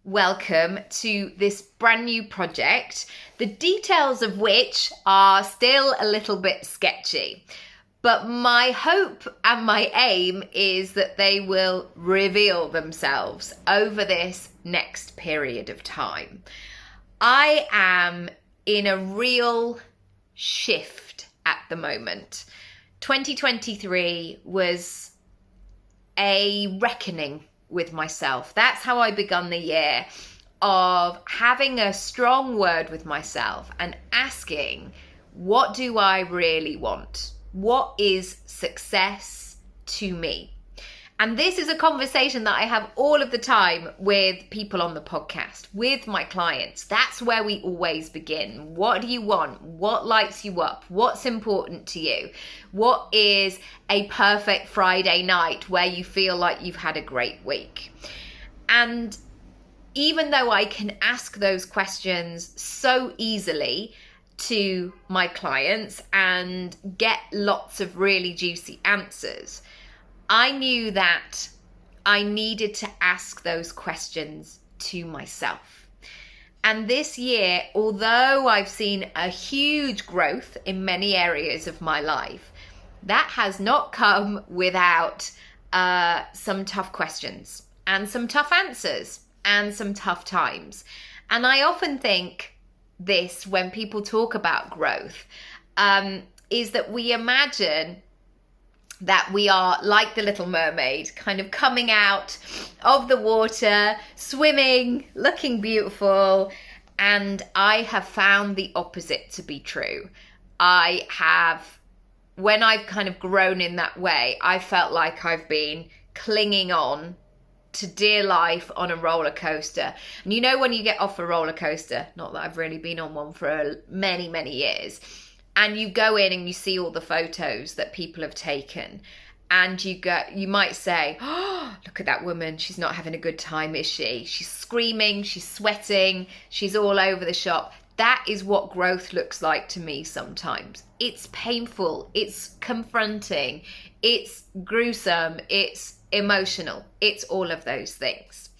welcome to this brand new project, the details of which are still a little bit sketchy. But my hope and my aim is that they will reveal themselves over this next period of time. I am in a real shift at the moment. 2023 was a reckoning with myself. That's how I begun the year, of having a strong word with myself and asking, what do I really want? What is success to me? And this is a conversation that I have all of the time with people on the podcast, with my clients. That's where we always begin. What do you want? What lights you up? What's important to you? What is a perfect Friday night where you feel like you've had a great week? And even though I can ask those questions so easily to my clients and get lots of really juicy answers, I knew that I needed to ask those questions to myself. And this year, although I've seen a huge growth in many areas of my life, that has not come without some tough questions and some tough answers and some tough times. And I often think this when people talk about growth, is that we imagine that we are like the Little Mermaid, kind of coming out of the water, swimming, looking beautiful. And I have found the opposite to be true. When I've kind of grown in that way, I felt like I've been clinging on to dear life on a roller coaster. And you know, when you get off a roller coaster, not that I've really been on one for many, many years, and you go in and you see all the photos that people have taken, and you might say, oh, look at that woman. She's not having a good time, is she? She's screaming, she's sweating, she's all over the shop. That is what growth looks like to me sometimes. It's painful, it's confronting, it's gruesome, it's emotional, it's all of those things.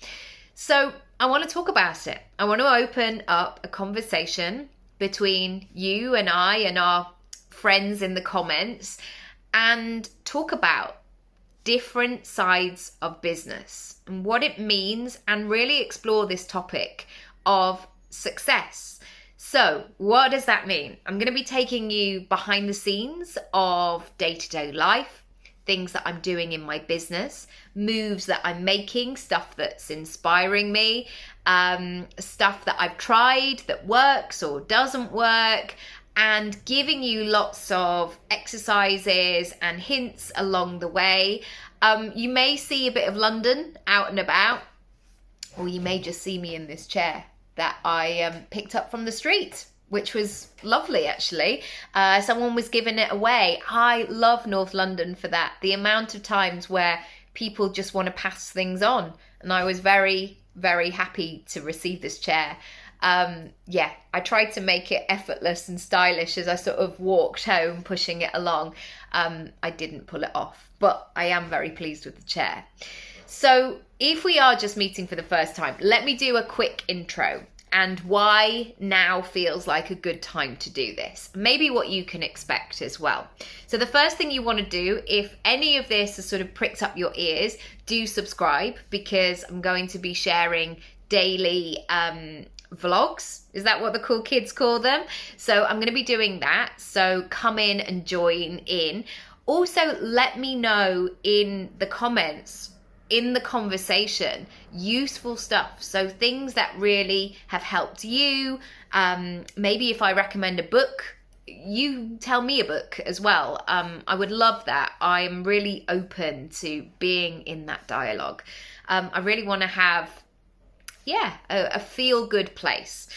So I want to talk about it. I want to open up a conversation between you and I and our friends in the comments and talk about different sides of business and what it means, and really explore this topic of success. So what does that mean? I'm going to be taking you behind the scenes of day-to-day life, things that I'm doing in my business, moves that I'm making, stuff that's inspiring me, stuff that I've tried that works or doesn't work, and giving you lots of exercises and hints along the way. You may see a bit of London out and about, or you may just see me in this chair that I picked up from the street, which was lovely, actually. Someone was giving it away. I love North London for that. The amount of times where people just want to pass things on. And I was very, very happy to receive this chair. I tried to make it effortless and stylish as I sort of walked home, pushing it along. I didn't pull it off, but I am very pleased with the chair. So if we are just meeting for the first time, let me do a quick intro and why now feels like a good time to do this. Maybe what you can expect as well. So the first thing you want to do, if any of this has sort of pricked up your ears, do subscribe, because I'm going to be sharing daily vlogs. Is that what the cool kids call them? So I'm going to be doing that. So come in and join in. Also, let me know in the comments, in the conversation, useful stuff. So things that really have helped you. Maybe if I recommend a book, you tell me a book as well. I would love that. I am really open to being in that dialogue. I really want to have, a feel-good place.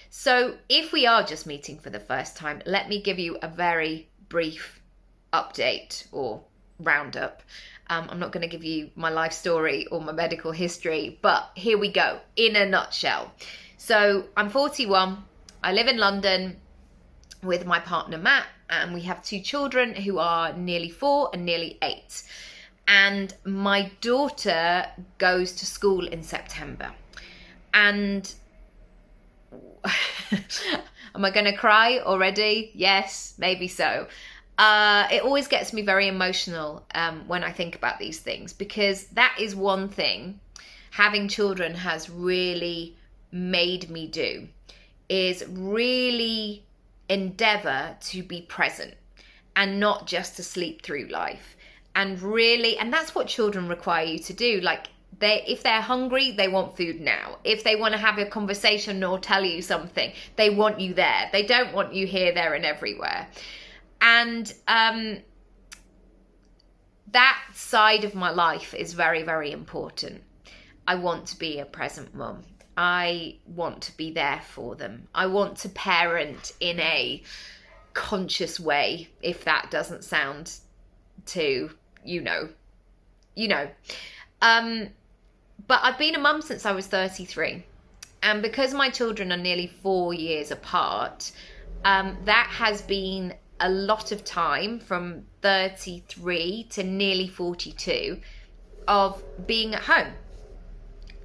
So if we are just meeting for the first time, let me give you a very brief update or roundup. I'm not going to give you my life story or my medical history, but here we go, in a nutshell. So I'm 41. I live in London with my partner, Matt, and we have 2 children who are nearly 4 and nearly 8. And my daughter goes to school in September. And am I going to cry already? Yes, maybe so. It always gets me very emotional when I think about these things, because that is one thing having children has really made me do, is really endeavor to be present and not just to sleep through life. And really, and that's what children require you to do. Like, if they're hungry, they want food now. If they want to have a conversation or tell you something, they want you there. They don't want you here, there, and everywhere. And that side of my life is very, very important. I want to be a present mum. I want to be there for them. I want to parent in a conscious way, if that doesn't sound too, but I've been a mum since I was 33. And because my children are nearly 4 years apart, that has been a lot of time, from 33 to nearly 42, of being at home.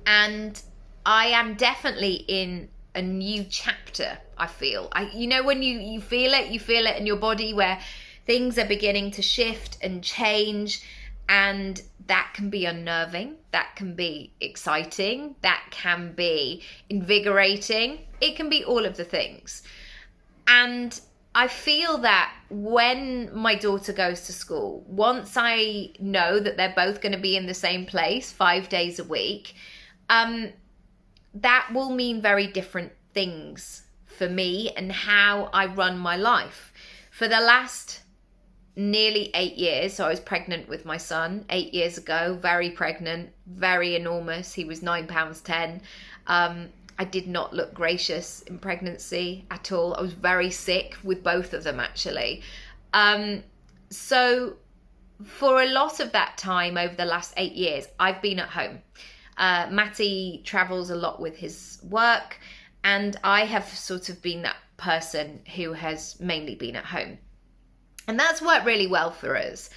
And I am definitely in a new chapter, I feel. When you feel it in your body, where things are beginning to shift and change, and that can be unnerving, that can be exciting, that can be invigorating, it can be all of the things. And I feel that when my daughter goes to school, once I know that they're both going to be in the same place 5 days a week, that will mean very different things for me and how I run my life. For the last nearly 8 years, so I was pregnant with my son 8 years ago, very pregnant, very enormous. He was 9 pounds 10. I did not look gracious in pregnancy at all. I was very sick with both of them, actually. So for a lot of that time, over the last 8 years, I've been at home. Matty travels a lot with his work, and I have sort of been that person who has mainly been at home. And that's worked really well for us.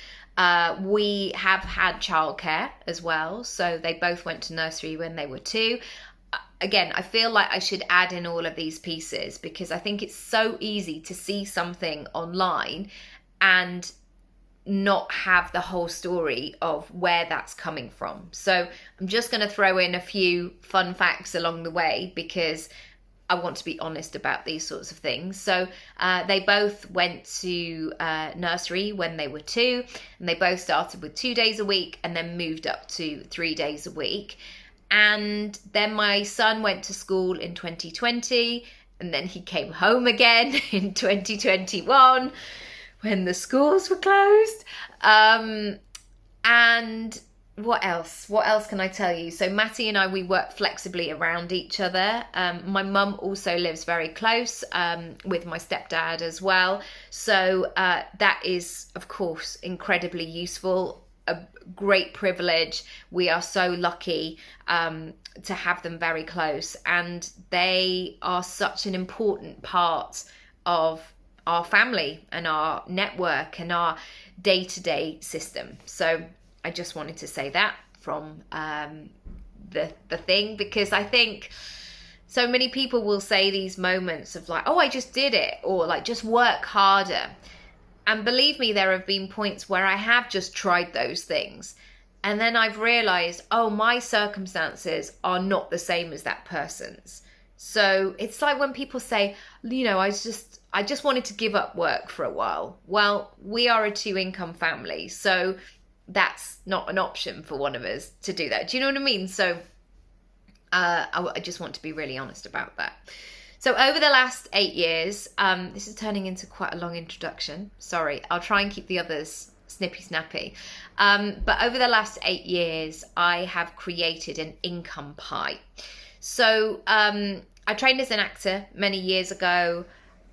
We have had childcare as well. So they both went to nursery when they were 2. Again, I feel like I should add in all of these pieces, because I think it's so easy to see something online and not have the whole story of where that's coming from. So I'm just going to throw in a few fun facts along the way, because I want to be honest about these sorts of things. So they both went to nursery when they were 2, and they both started with 2 days a week and then moved up to 3 days a week. And then my son went to school in 2020, and then he came home again in 2021 when the schools were closed. And what else? What else can I tell you? So Matty and I, we work flexibly around each other. My mum also lives very close with my stepdad as well. So that is, of course, incredibly useful. A great privilege. We are so lucky to have them very close, and they are such an important part of our family and our network and our day-to-day system. So I just wanted to say that from the thing, because I think so many people will say these moments of like, oh, I just did it, or like, just work harder. And believe me, there have been points where I have just tried those things. And then I've realized, oh, my circumstances are not the same as that person's. So it's like when people say, I just wanted to give up work for a while. Well, we are a 2-income family. So that's not an option for one of us to do that. Do you know what I mean? So I just want to be really honest about that. So over the last 8 years, this is turning into quite a long introduction. Sorry, I'll try and keep the others snippy snappy. But over the last 8 years, I have created an income pie. So I trained as an actor many years ago.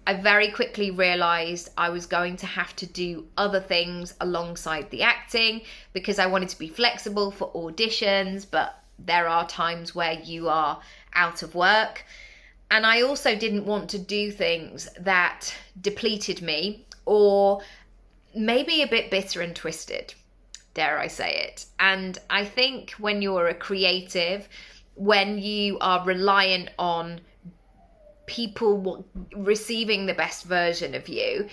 I very quickly realized I was going to have to do other things alongside the acting, because I wanted to be flexible for auditions, but there are times where you are out of work. And I also didn't want to do things that depleted me, or maybe a bit bitter and twisted, dare I say it. And I think when you're a creative, when you are reliant on people receiving the best version of you,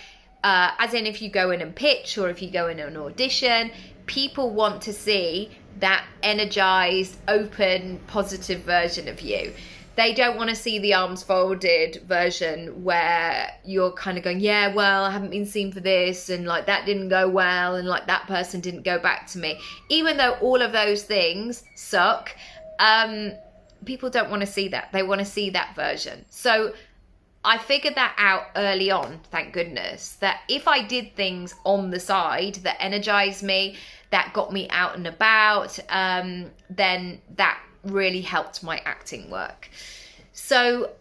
as in if you go in and pitch or if you go in an audition, people want to see that energized, open, positive version of you. They don't want to see the arms folded version where you're kind of going, yeah, well, I haven't been seen for this, and like that didn't go well, and like that person didn't go back to me. Even though all of those things suck, people don't want to see that. They want to see that version. So I figured that out early on, thank goodness, that if I did things on the side that energized me, that got me out and about, then that really helped my acting work. So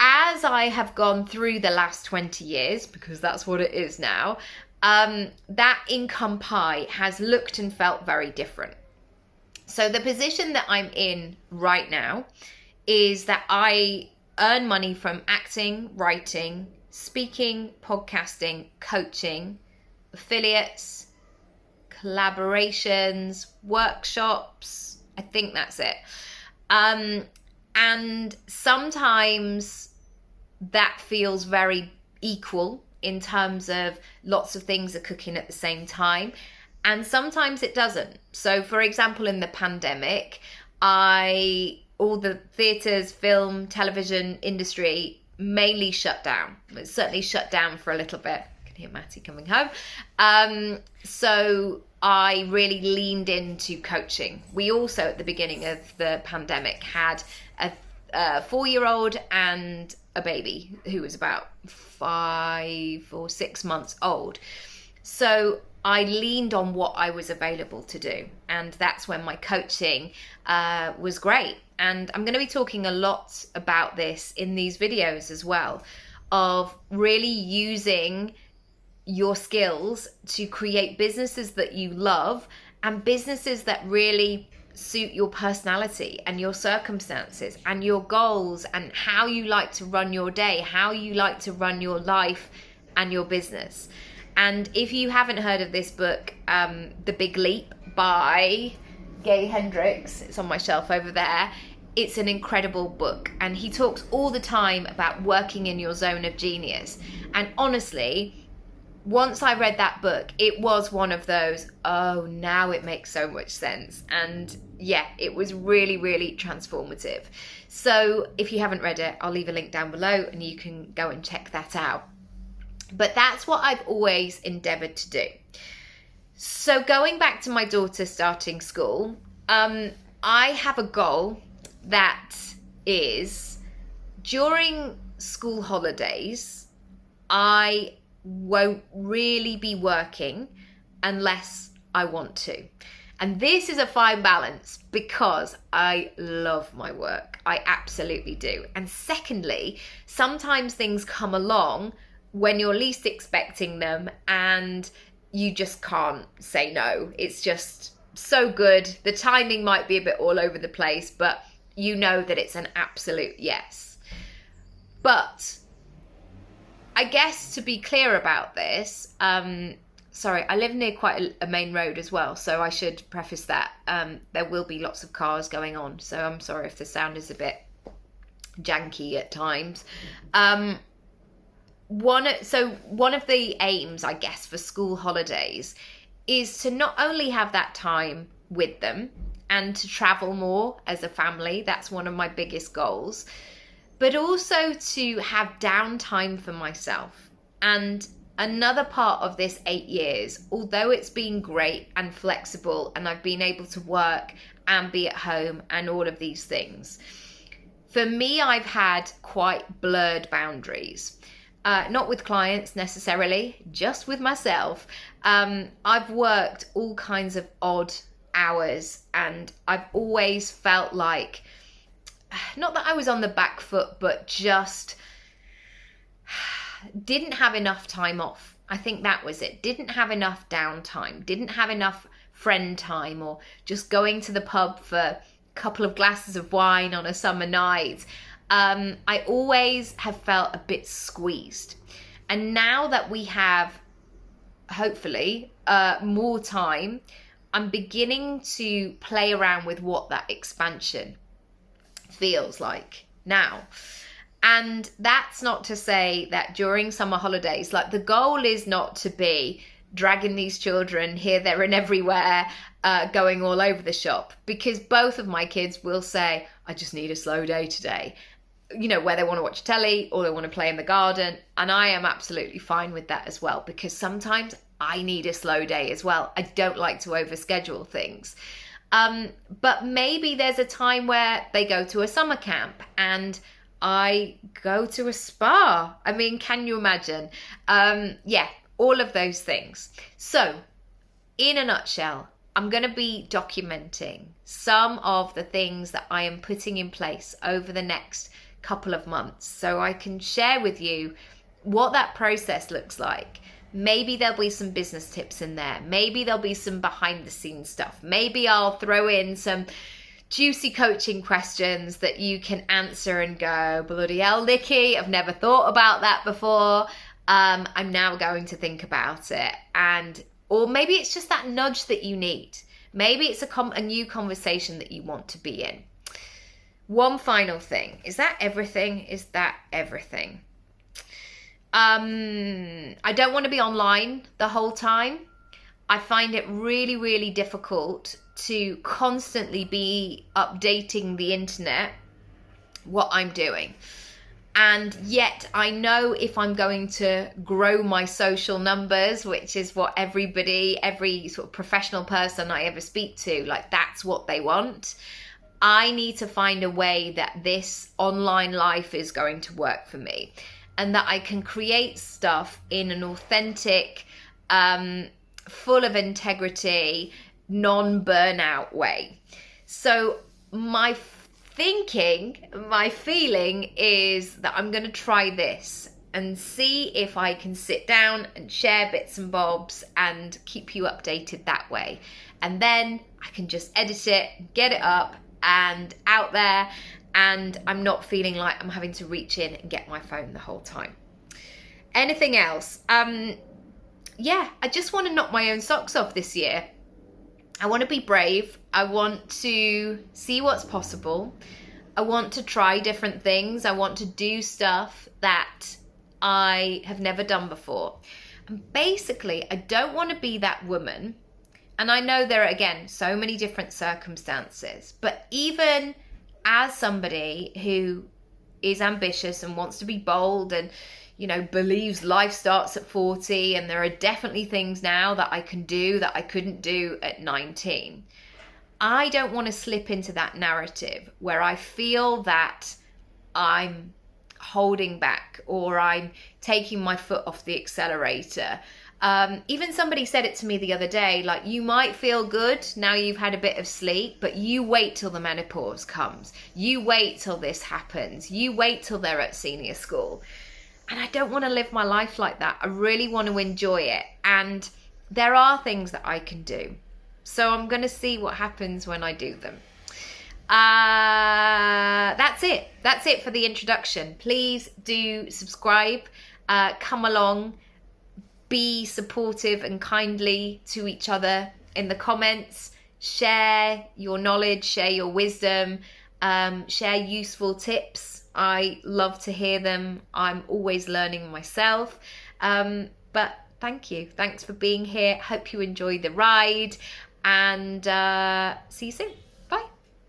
as I have gone through the last 20 years, because that's what it is now, that income pie has looked and felt very different. So the position that I'm in right now is that I earn money from acting, writing, speaking, podcasting, coaching, affiliates, collaborations, workshops. I think that's it. And sometimes that feels very equal in terms of lots of things are cooking at the same time. And sometimes it doesn't. So for example, in the pandemic, all the theatres, film, television industry mainly shut down. It certainly shut down for a little bit. I can hear Matty coming home. So I really leaned into coaching. We also, at the beginning of the pandemic, had a 4-year-old and a baby who was about 5 or 6 months old. So I leaned on what I was available to do. And that's when my coaching was great. And I'm going to be talking a lot about this in these videos as well, of really using your skills to create businesses that you love and businesses that really suit your personality and your circumstances and your goals and how you like to run your day, how you like to run your life and your business. And if you haven't heard of this book, The Big Leap by Gay Hendricks, it's on my shelf over there. It's an incredible book. And he talks all the time about working in your zone of genius. And honestly, once I read that book, it was one of those, oh, now it makes so much sense. And yeah, it was really, really transformative. So if you haven't read it, I'll leave a link down below and you can go and check that out. But that's what I've always endeavored to do. So going back to my daughter starting school, I have a goal that is during school holidays, I won't really be working unless I want to. And this is a fine balance because I love my work. I absolutely do. And secondly, sometimes things come along when you're least expecting them and you just can't say no. It's just so good. The timing might be a bit all over the place, but you know that it's an absolute yes. But I guess to be clear about this, sorry, I live near quite a main road as well, so I should preface that. There will be lots of cars going on, so I'm sorry if the sound is a bit janky at times. One of the aims, I guess, for school holidays is to not only have that time with them and to travel more as a family. That's one of my biggest goals. But also to have downtime for myself. And another part of this 8 years, although it's been great and flexible and I've been able to work and be at home and all of these things, for me, I've had quite blurred boundaries. Not with clients necessarily, just with myself. I've worked all kinds of odd hours and I've always felt like, not that I was on the back foot, but just didn't have enough time off. I think that was it. Didn't have enough downtime, didn't have enough friend time, or just going to the pub for a couple of glasses of wine on a summer night. I always have felt a bit squeezed. And now that we have, hopefully, more time, I'm beginning to play around with what that expansion feels like now. And that's not to say that during summer holidays, like the goal is not to be dragging these children here, there and everywhere, going all over the shop, because both of my kids will say, I just need a slow day today, you know, where they want to watch telly or they want to play in the garden. And I am absolutely fine with that as well, because sometimes I need a slow day as well. I don't like to overschedule things. But maybe there's a time where they go to a summer camp and I go to a spa. I mean, can you imagine? Yeah, all of those things. So, in a nutshell, I'm going to be documenting some of the things that I am putting in place over the next couple of months, so I can share with you what that process looks like. Maybe there'll be some business tips in there. Maybe there'll be some behind the scenes stuff. Maybe I'll throw in some juicy coaching questions that you can answer and go, bloody hell, Nicky, I've never thought about that before. I'm now going to think about it. Or maybe it's just that nudge that you need. Maybe it's a new conversation that you want to be in. One final thing. Is that everything? Is that everything? I don't want to be online the whole time. I find it really, really difficult to constantly be updating the internet, what I'm doing. And yet I know if I'm going to grow my social numbers, which is what every sort of professional person I ever speak to, like that's what they want. I need to find a way that this online life is going to work for me, and that I can create stuff in an authentic, full of integrity, non-burnout way. So my feeling is that I'm going to try this and see if I can sit down and share bits and bobs and keep you updated that way. And then I can just edit it, get it up and out there, and I'm not feeling like I'm having to reach in and get my phone the whole time. Anything else? Yeah, I just want to knock my own socks off this year. I want to be brave. I want to see what's possible. I want to try different things. I want to do stuff that I have never done before. And basically, I don't want to be that woman. And I know there are, again, so many different circumstances. But even as somebody who is ambitious and wants to be bold and, you know, believes life starts at 40, and there are definitely things now that I can do that I couldn't do at 19. I don't want to slip into that narrative where I feel that I'm holding back or I'm taking my foot off the accelerator. Even somebody said it to me the other day, like, you might feel good now you've had a bit of sleep, but you wait till the menopause comes. You wait till this happens. You wait till they're at senior school. And I don't want to live my life like that. I really want to enjoy it. And there are things that I can do. So I'm going to see what happens when I do them. That's it. That's it for the introduction. Please do subscribe. Come along. Be supportive and kindly to each other in the comments. Share your knowledge, share your wisdom, share useful tips. I love to hear them. I'm always learning myself. But thank you. Thanks for being here. Hope you enjoy the ride, and see you soon.